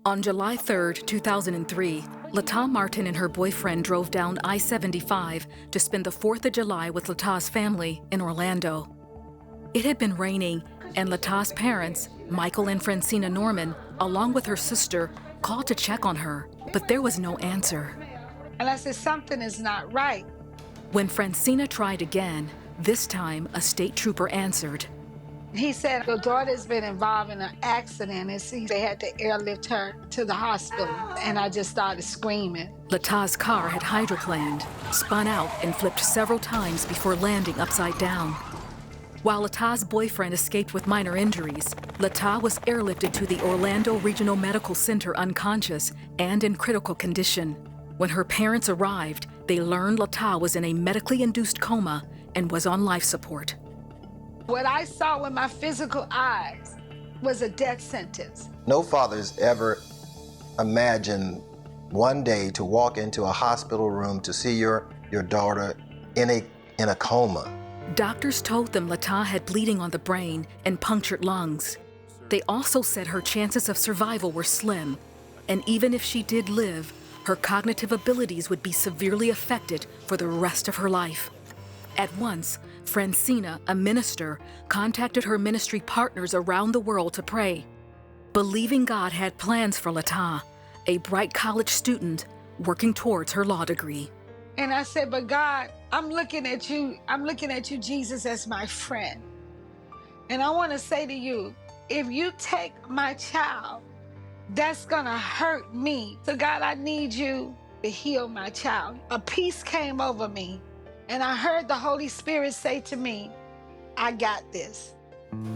On July 3, 2003, LaTau Martin and her boyfriend drove down I-75 to spend the 4th of July with LaTau's family in Orlando. It had been raining, and LaTau's parents, Michael and Francina Norman, along with her sister, called to check on her, but there was no answer. And I said, something is not right. When Francina tried again, this time a state trooper answered. He said, your daughter's been involved in an accident, and they had to airlift her to the hospital. And I just started screaming. LaTau's car had hydroplaned, spun out, and flipped several times before landing upside down. While LaTau's boyfriend escaped with minor injuries, LaTau was airlifted to the Orlando Regional Medical Center unconscious and in critical condition. When her parents arrived, they learned LaTau was in a medically induced coma and was on life support. What I saw with my physical eyes was a death sentence. No father's ever imagined one day to walk into a hospital room to see your daughter in a coma. Doctors told them LaTau had bleeding on the brain and punctured lungs. They also said her chances of survival were slim, and even if she did live, her cognitive abilities would be severely affected for the rest of her life. At once, Francina, a minister, contacted her ministry partners around the world to pray. Believing God had plans for LaTau, a bright college student working towards her law degree. And I said, but God, I'm looking at you, Jesus, as my friend. And I want to say to you, if you take my child, that's gonna hurt me. So God, I need you to heal my child. A peace came over me, and I heard the Holy Spirit say to me, I got this.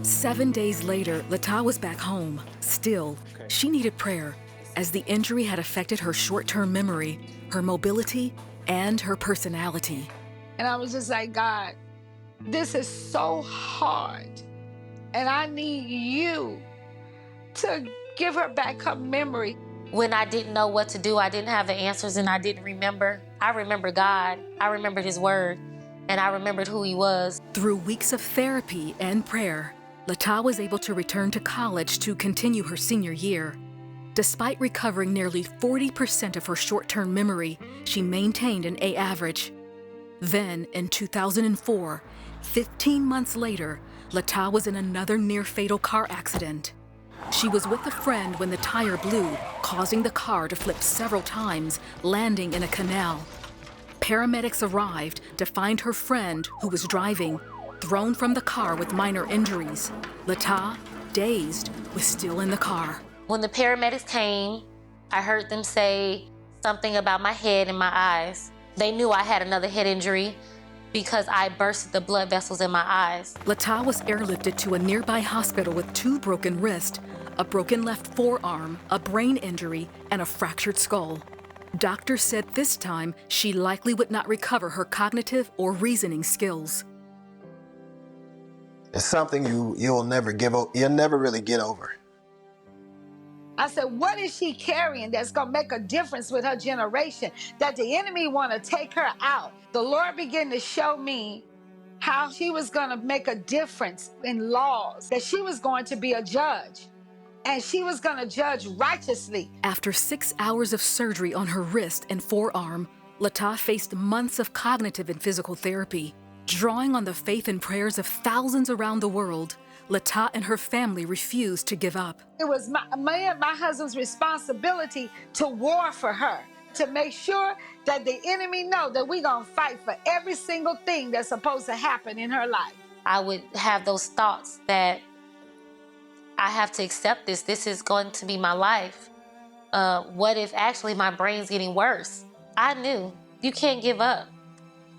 7 days later, LaTau was back home. Still, she needed prayer, as the injury had affected her short-term memory, her mobility, and her personality. And I was just like, God, this is so hard, and I need you to give her back her memory. When I didn't know what to do, I didn't have the answers, and I didn't remember. I remembered God, I remembered His word, and I remembered who He was. Through weeks of therapy and prayer, LaTau was able to return to college to continue her senior year. Despite recovering nearly 40% of her short-term memory, she maintained an A average. Then, in 2004, 15 months later, LaTau was in another near-fatal car accident. She was with a friend when the tire blew, causing the car to flip several times, landing in a canal. Paramedics arrived to find her friend, who was driving, thrown from the car with minor injuries. LaTau, dazed, was still in the car. When the paramedics came, I heard them say something about my head and my eyes. They knew I had another head injury because I bursted the blood vessels in my eyes. LaTau was airlifted to a nearby hospital with 2 broken wrists, a broken left forearm, a brain injury, and a fractured skull. Doctors said this time she likely would not recover her cognitive or reasoning skills. It's something you'll never really get over. I said, what is she carrying that's gonna make a difference with her generation, that the enemy wanna take her out? The Lord began to show me how she was gonna make a difference in laws, that she was going to be a judge, and she was gonna judge righteously. After 6 hours of surgery on her wrist and forearm, LaTau faced months of cognitive and physical therapy. Drawing on the faith and prayers of thousands around the world, LaTau and her family refused to give up. It was my husband's responsibility to war for her, to make sure that the enemy know that we're gonna fight for every single thing that's supposed to happen in her life. I would have those thoughts that I have to accept this. This is going to be my life. What if actually my brain's getting worse? I knew you can't give up.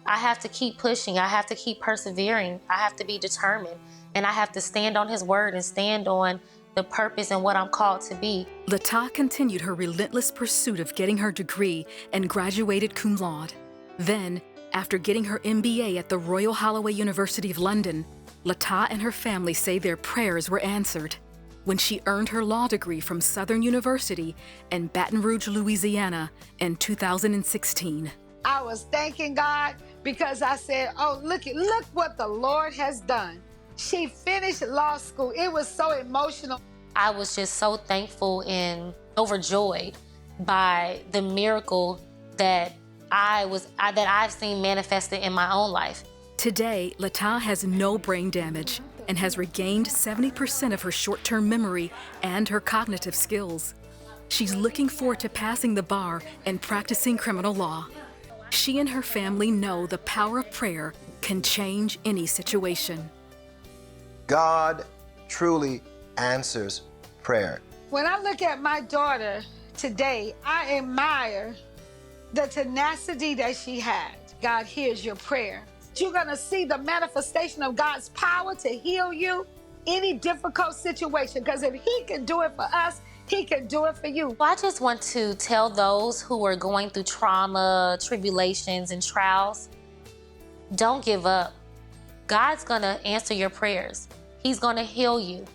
I have to keep pushing. I have to keep persevering. I have to be determined. And I have to stand on His word and stand on the purpose and what I'm called to be. LaTau continued her relentless pursuit of getting her degree and graduated cum laude. Then, after getting her MBA at the Royal Holloway University of London, LaTau and her family say their prayers were answered when she earned her law degree from Southern University in Baton Rouge, Louisiana in 2016. I was thanking God because I said, oh, look what the Lord has done. She finished law school. It was so emotional. I was just so thankful and overjoyed by the miracle that I've seen manifested in my own life. Today, LaTau has no brain damage and has regained 70% of her short-term memory and her cognitive skills. She's looking forward to passing the bar and practicing criminal law. She and her family know the power of prayer can change any situation. God truly answers prayer. When I look at my daughter today, I admire the tenacity that she had. God hears your prayer. You're gonna see the manifestation of God's power to heal you any difficult situation, because if He can do it for us, He can do it for you. I just want to tell those who are going through trauma, tribulations, and trials, don't give up. God's gonna answer your prayers. He's gonna heal you.